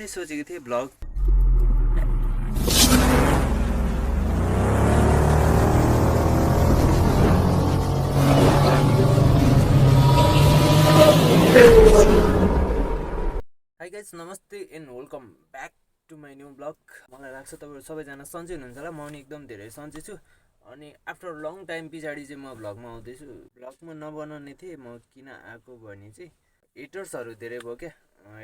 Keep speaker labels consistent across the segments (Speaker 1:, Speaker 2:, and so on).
Speaker 1: सोचेको थिएँ blog hi guys नमस्ते and welcome back to my new blog. मलाई लाग्छ तपाईँहरू सबैजना सन्चै हुनुहुन्छ होला। म पनि एकदम धेरै सन्चै छु। अनि आफ्टर लङ टाइम पछाडि चाहिँ म भ्लगमा आउँदैछु। भ्लग म नबनाउने थिएँ, म किन आएको भने चाहिँ हेटर्सहरू धेरै भयो क्या,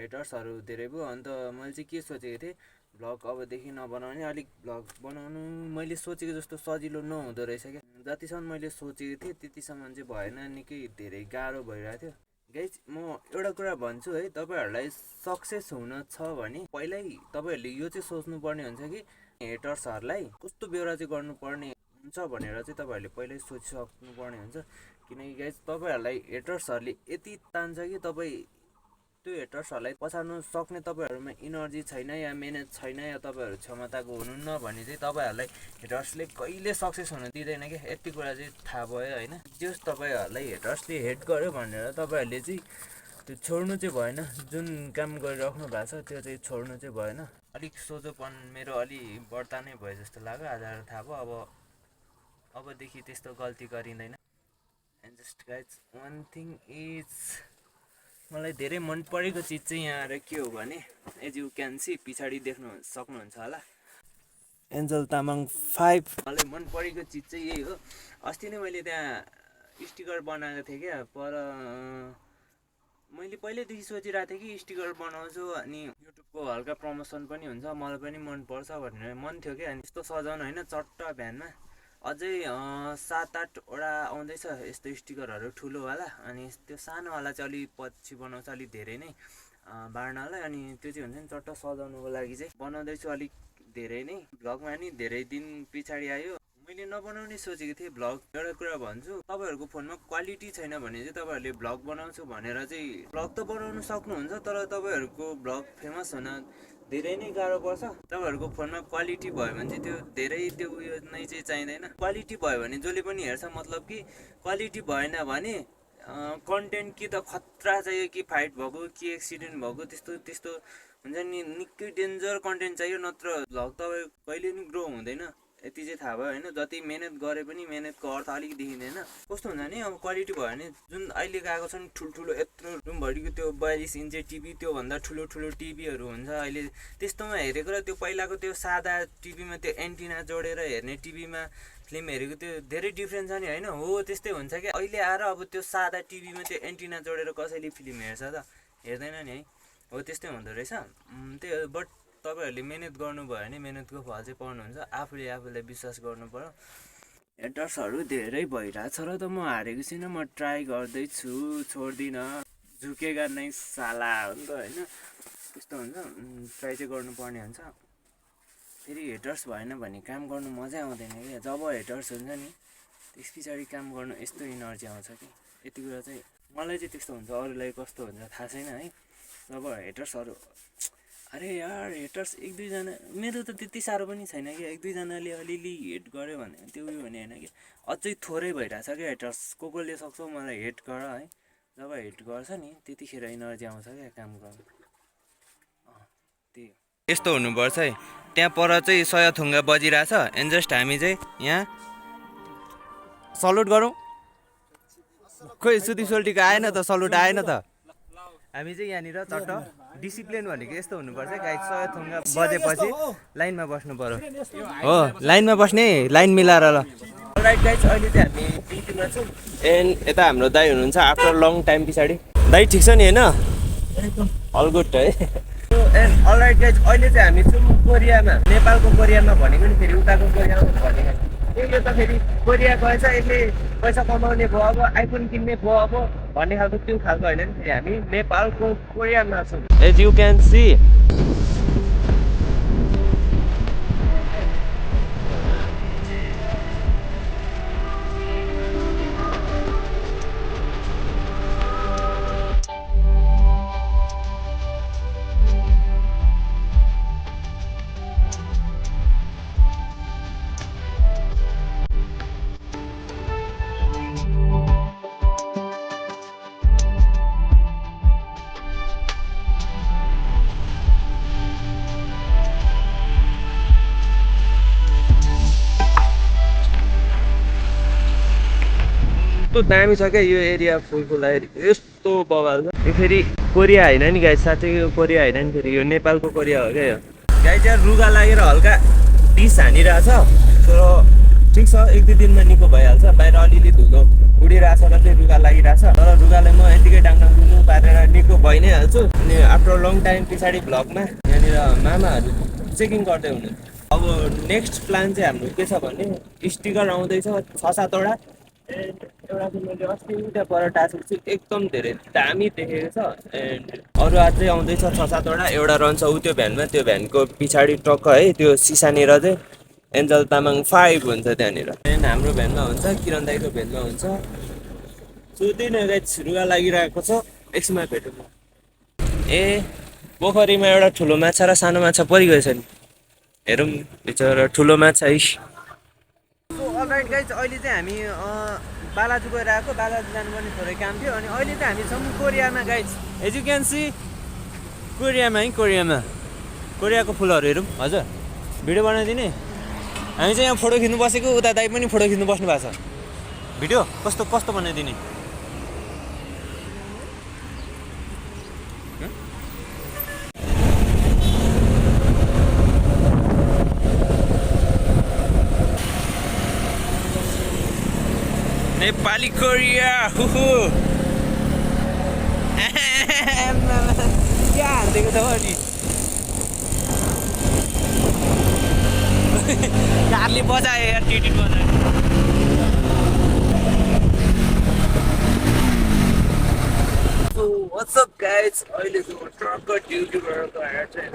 Speaker 1: हेटर्सहरू धेरै भयो। अन्त मैले चाहिँ के सोचेको थिएँ, भ्लग अबदेखि नबनाउने, अलिक भ्लग बनाउनु मैले सोचेको जस्तो सजिलो नहुँदो रहेछ क्या। जतिसम्म मैले सोचेको थिएँ त्यतिसम्म चाहिँ भएन, निकै धेरै गाह्रो भइरहेको थियो। गाइज म एउटा कुरा भन्छु है, तपाईँहरूलाई सक्सेस हुन छ भने पहिल्यै तपाईँहरूले यो चाहिँ सोच्नुपर्ने हुन्छ कि हेटर्सहरूलाई कस्तो बेहोरा चाहिँ गर्नुपर्ने हुन्छ भनेर चाहिँ तपाईँहरूले पहिल्यै सोचिसक्नुपर्ने हुन्छ। किनकि गाइज तपाईँहरूलाई हेटर्सहरूले यति तान्छ कि तपाईँ त्यो हेटर्सहरूलाई पछाड्नु सक्ने तपाईँहरूमा इनर्जी छैन या मेहनत छैन या तपाईँहरू क्षमताको हुनुहुन्न भने चाहिँ तपाईँहरूलाई हेटर्सले कहिले सक्सेस हुन दिँदैन क्या। यति कुरा चाहिँ थाहा भयो होइन। जस तपाईँहरूलाई हेटर्सले हेट गर्यो भनेर तपाईँहरूले चाहिँ त्यो छोड्नु चाहिँ भएन। जुन काम गरिराख्नु भएको छ त्यो चाहिँ छोड्नु चाहिँ भएन। अलिक सोझोपन मेरो अलि बढ्ता नै भयो जस्तो लाग्यो। आज थाहा भयो अबदेखि त्यस्तो गल्ती गरिँदैन। And just guys one thing is, मलाई धेरै मन परेको चिज चाहिँ यहाँ आएर के हो भने, एज यु क्यान सी पछाडि देख्नु सक्नुहुन्छ होला एन्जल तामाङ 5। मलाई मन परेको चिज चाहिँ यही हो। अस्ति नै मैले त्यहाँ स्टिकर बनाएको थिएँ क्या, पर मैले पहिल्यैदेखि सोचिरहेको थिएँ कि स्टिकर बनाउँछु अनि युट्युबको हल्का प्रमोसन पनि हुन्छ, मलाई पनि मनपर्छ भनेर मन थियो क्या। अनि यस्तो सजाउनु होइन, चट्ट भ्यानमा अझै 7-8वटा आउँदैछ यस्तो स्टिकरहरू ठुलोवाला। अनि त्यो सानोवाला चाहिँ अलिक पछि बनाउँछ, अलिक धेरै नै बाँड्नलाई। अनि त्यो चाहिँ हुन्छ नि चट्ट सजाउनुको लागि चाहिँ बनाउँदैछु। अलिक धेरै नै भ्लगमा नि धेरै दिन पछाडि आयो। मैले नबनाउने सोचेको थिएँ भ्लग। एउटा कुरा भन्छु, तपाईँहरूको फोनमा क्वालिटी छैन भने चाहिँ तपाईँहरूले भ्लग बनाउँछु भनेर चाहिँ भ्लग त बनाउनु सक्नुहुन्छ, तर तपाईँहरूको भ्लग फेमस हुन धेरै नै गाह्रो पर्छ। तपाईँहरूको फोनमा क्वालिटी भयो भने चाहिँ त्यो धेरै त्यो उयो नै चाहिँ चाहिँदैन। क्वालिटी भयो भने जसले पनि हेर्छ, मतलब कि क्वालिटी भएन भने कन्टेन्ट कि त खतरा चाहियो, कि फाइट भएको, कि एक्सिडेन्ट भएको, त्यस्तो त्यस्तो हुन्छ नि, निकै डेन्जर कन्टेन्ट चाहियो, नत्र भ्लग तपाईँ कहिले पनि ग्रो हुँदैन। यति चाहिँ थाहा भयो होइन। जति मेहनत गरे पनि मेहनतको अर्थ अलिक देखिँदैन। कस्तो हुन्छ नि, अब क्वालिटी भयो भने जुन अहिलेको आएको छ नि ठुल्ठुलो यत्रो रुमभरिको त्यो 42 इन्चे टिभी, त्योभन्दा ठुलो ठुलो टिभीहरू हुन्छ अहिले। त्यस्तोमा हेरेको र त्यो पहिलाको त्यो सादा टिभीमा त्यो एन्टिना जोडेर हेर्ने टिभीमा फिल्म हेरेको त्यो धेरै डिफ्रेन्स छ नि होइन। हो त्यस्तै हुन्छ क्या। अहिले आएर अब त्यो सादा टिभीमा त्यो एन्टिना जोडेर कसैले फिल्म हेर्छ त? हेर्दैन नि है। हो त्यस्तै हुँदो रहेछ। त्यो बट तपाईँहरूले मिहिनेत गर्नुभयो भने मिहिनेतको फल चाहिँ पाउनुहुन्छ। आफूलाई विश्वास गर्नु पर्यो। हेटर्सहरू धेरै भइरहेछ र त म हारेको छुइनँ, म ट्राई गर्दैछु, छोड्दिनँ। झुकेगा नै साला हो नि त होइन। त्यस्तो हुन्छ, ट्राई चाहिँ गर्नुपर्ने हुन्छ। फेरि हेटर्स भएन भने काम गर्नु मजै आउँदैन क्या। जब हेटर्स हुन्छ नि त्यस पछाडि काम गर्नु यस्तो इनर्जी आउँछ कि यति कुरा चाहिँ मलाई चाहिँ त्यस्तो हुन्छ। अरूलाई कस्तो हुन्छ थाहा छैन है। जब हेटर्सहरू, अरे यार हेटर्स एक दुईजना, मेरो त त्यति साह्रो पनि छैन कि, एक दुईजनाले अलिअलि हेट गर्यो भने त्यो उयो भने होइन कि, अझै थोरै भइरहेछ क्या हेटर्स। कसले सक्छौ मलाई हेट गर है। जब हेट गर्छ नि त्यतिखेर इनर्जी आउँछ क्या काम गर्नु। त्यही यस्तो हुनुपर्छ है। त्यहाँ पर चाहिँ सयथुङ्गा बजिरहेछ एन्ड जस्ट हामी चाहिँ यहाँ सल्युट गरौँ। खोइ सुती सोल्टीको आएन त, सल्युट आएन त। हामी चाहिँ यहाँनिर चट्ट डिसिप्लिन भनेको यस्तो हुनुपर्छ। गाइस सयथुङ्गा बजेपछि लाइनमा बस्नु पर्यो। हो लाइनमा बस्ने, लाइन मिलाएर ल। राइट गाइस, अहिले चाहिँ हामी ड्युटीमा छौँ एन्ड यता हाम्रो दाइ हुनुहुन्छ आफ्टर लङ टाइम पछाडि। दाइ ठिक छ नि होइन? अल गुड है। एन्ड अलराइट गाइज, अहिले चाहिँ हामी छौँ कोरियामा। नेपालको कोरियामा भनेको नि, फेरि उताको कोरियामा भनेको यो त फेरि कोरिया गएछ, यसले पैसा कमाउने भयो, अब आइफोन किन्ने भयो अब भन्ने खालको त्यो खालको होइन नि। फेरि हामी नेपालको कोरियामा छौँ। एज यु क्यान सी कस्तो दामी छ क्या यो एरिया फुलफुलाएर यस्तो बवाल छ यो फेरि कोरिया होइन नि गाइस साँच्चै यो कोरिया होइन नि फेरि यो नेपालको कोरिया हो क्या यो गाइस यार रुगा लागेर हल्का डिस हानिरहेछ तर ठिक छ 1-2 दिनमा निको भइहाल्छ बाहिर अलिअलि धुलो उडिरहेछ र चाहिँ रुगा लागिरहेछ तर रुगालाई म यतिकै डाङडुङ पारेर निको भइ नै हाल्छु अनि आफ्टर लङ टाइम पछाडि भ्लगमा यहाँनिर मामाहरू चेकिङ गर्दै हुनुहुन्छ अब नेक्स्ट प्लान चाहिँ हाम्रो के छ भने स्टिकर आउँदैछ 6-7 वटा एन्ड एउटा चाहिँ मैले अस्ति त्यहाँ पर टासेको छु एकदम धेरै दामी देखेको छ एन्ड अरू अझै आउँदैछ 6-7 वटा एउटा रहन्छ ऊ त्यो भ्यानमा त्यो भ्यानको पछाडि टक्क है त्यो सिसानेर चाहिँ एन्जल तामाङ 5 हुन्छ त्यहाँनिर एन्ड हाम्रो भ्यानमा हुन्छ किरण दाईको भ्यानमा हुन्छ सो त्यही नै गाइस रुगा लागिरहेको छ एकछिनमा भेटौँ ए पोखरीमा एउटा ठुलो माछा र सानो माछा परिगएछ नि हेरौँ बिचरा ठुलो माछा इस सो अलराइट गाइज अहिले चाहिँ हामी बालाजु गएर आएको बालाजु जानुपर्ने थोरै काम थियो अनि अहिले चाहिँ हामी छौँ कोरियामा guys as you can see कोरियामा है कोरियाको फुलहरू हेरौँ हजुर भिडियो बनाइदिने हामी चाहिँ यहाँ फोटो खिच्नु बसेको उता दाइ पनि फोटो खिच्नु बस्नु भएको छ भिडियो कस्तो बनाइदिने नेपाली कोरिया हुहु क्या हालिदिएको छ अनि कारले बजायो यार टिटिट बजायो What's up guys? अहिले चाहिँ ट्रकको ड्युटीबाट गएर चाहिँ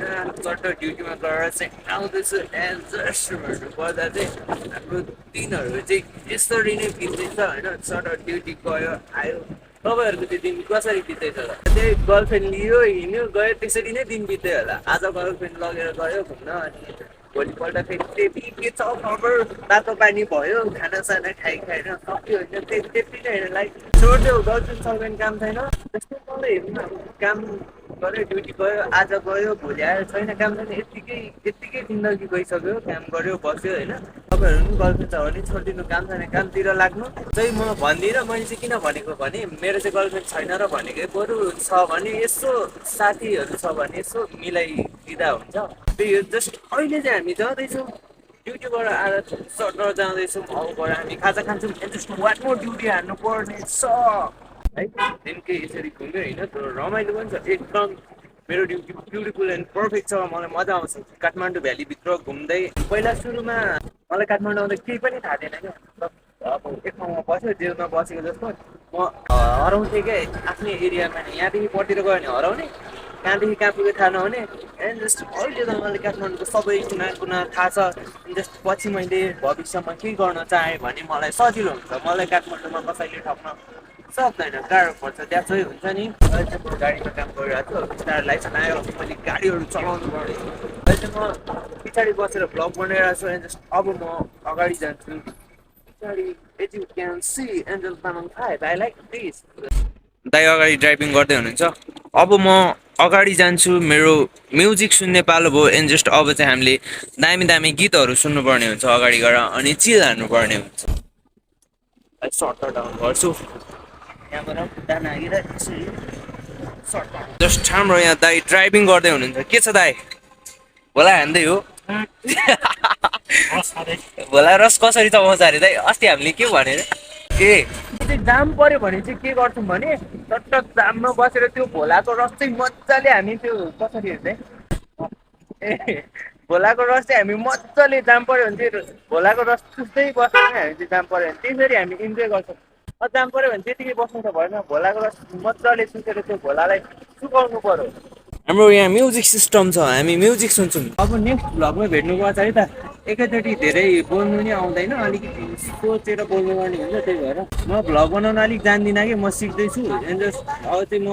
Speaker 1: चट्ट ड्युटीमा गएर चाहिँ आउँदैछु एन्ड जस्ट भन्नुपर्दा चाहिँ हाम्रो दिनहरू चाहिँ यसरी नै बित्दैछ होइन चट्ट ड्युटी गयो आयो तपाईँहरूको त्यो दिन कसरी बित्दैछ होला त्यही गर्लफ्रेन्ड लियो हिँड्यो गयो त्यसरी नै दिन बित्दै होला आज गर्लफ्रेन्ड लगेर गयो घुम्न अनि भोलिपल्ट फेरि त्यति के छ खबर तातो पानी भयो खानासाना खाएर सक्यो होइन त्यति नै होइन लाइक छोड्यो गर्लफ्रेन्ड सर्फ्रेन्ड काम छैन जस्तै मलाई हेर्नु न काम गऱ्यो ड्युटी गयो आज गयो भोलि आयो छैन काम छैन यत्तिकै जिन्दगी गइसक्यो काम गऱ्यो बस्यो होइन तपाईँहरू पनि गर्लफ्रेन्ड छ भने छोडिदिनु काम छैन कामतिर लाग्नु चाहिँ म भन्दिनँ मैले चाहिँ किन भनेको भने मेरो चाहिँ गर्लफ्रेन्ड छैन र भनेको बरु छ भने यसो साथीहरू छ भने यसो मिलाइदिँदा हुन्छ त्यही जस्ट अहिले चाहिँ हामी जाँदैछौँ ड्युटीबाट आएर सटर जाँदैछौँ अबबाट हामी खाजा खान्छौँ जस्ट वान मोर ड्युटी हान्नु पर्ने छ है दिनकै यसरी घुम्यो होइन तर रमाइलो पनि छ एकदम मेरो ड्युटी ब्युटिफुल एन्ड पर्फेक्ट छ मलाई मजा आउँछ काठमाडौँ भ्यालीभित्र घुम्दै पहिला सुरुमा मलाई काठमाडौँ आउँदा केही पनि थाहा थिएन क्या अब एक ठाउँमा बस्यो जेलमा बसेको जस्तो म हराउँथेँ क्या आफ्नै एरियामा यहाँदेखि पढ्तिर गयो भने हराउने कहाँदेखि कहाँ पुग्यो थाहा नहुने एन्ड जस्ट अहिले त मलाई काठमाडौँको सबै कुना थाहा छ जस्ट पछि मैले भविष्यमा केही गर्न चाहेँ भने मलाई सजिलो हुन्छ मलाई काठमाडौँमा कसैले ठप्न सक्दैन गाह्रो पर्छ त्यहाँ चाहिँ हुन्छ नि अहिले चाहिँ म गाडीमा काम गरिरहेको छु स्टार लाइसेन्स आयो मैले गाडीहरू चलाउनु पर्ने अहिले चाहिँ म पछाडि बसेर भ्लग बनाइरहेको छु एन्ड जस्ट अब म अगाडि जान्छु पछाडि as you can see Angel Tamang 5 I like this दाइ अगाडि ड्राइभिङ गर्दै हुनुहुन्छ अब म अगाडि जान्छु मेरो म्युजिक सुन्ने पालो भयो एन्ड जस्ट अब चाहिँ हामीले दामी गीतहरू सुन्नुपर्ने हुन्छ अगाडि गएर अनि चिल हान्नुपर्ने हुन्छ सर्ट डाउन गर्छु यहाँबाट खुट्टा नागेर यसरी सर्ट जस्ट हाम्रो यहाँ दाइ ड्राइभिङ गर्दै हुनुहुन्छ के छ दाइ भोला हान्दै हो भोला रस कसरी चलाउँछ अरे दाइ अस्ति हामीले के भनेर ए जाम पर्यो भने चाहिँ के गर्छौँ भने टक्क जाममा बसेर त्यो भोलाको रस चाहिँ मजाले हामी त्यो कसरी हेर्दै ए भोलाको रस चाहिँ हामी मजाले जाम पर्यो भने चाहिँ भोलाको रस चुस्दै बस्छ हामी चाहिँ जाम पर्यो भने त्यसरी हामी इन्जोय गर्छौँ जाम पर्यो भने त्यतिकै बस्नु त भएन भोलाको रस मजाले चुसेर त्यो भोलालाई सुकाउनु पर्यो हाम्रो यहाँ म्युजिक सिस्टम छ हामी म्युजिक सुन्छौँ अब नेक्स्ट भ्लगमा भेट्नुको अगाडि त एकैचोटि धेरै बोल्नु नि आउँदैन अलिकति सोचेर बोल्नु पर्ने हुन्छ त्यही भएर म भ्लग बनाउन अलिक जान्दिनँ कि म सिक्दैछु एन्ड जस्ट अब चाहिँ म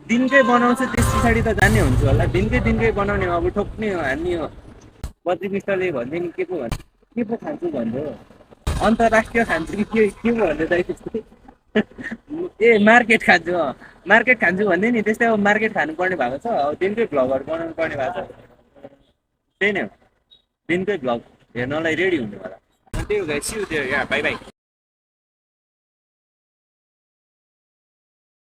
Speaker 1: दिनकै बनाउँछु त्यस पछाडि त जान्ने हुन्छु होला दिनकै बनाउने अब ठोक्ने हो हान्ने हो बद्री मिस्टरले भन्दै नि के पो खान्छु भन्दै हो अन्तर्राष्ट्रिय खान्छु कि के पो भन्दै दाइ ए मार्केट खान्छु भन्दै नि त्यस्तै अब मार्केट खानुपर्ने भएको छ अब दिनकै भ्लगहरू बनाउनु पर्ने भएको छ त्यही नै हो दिनकै भ्लग हेर्नलाई रेडी हुनु होला त्यही हो गाइस सी यू देयर या बाइ बाइ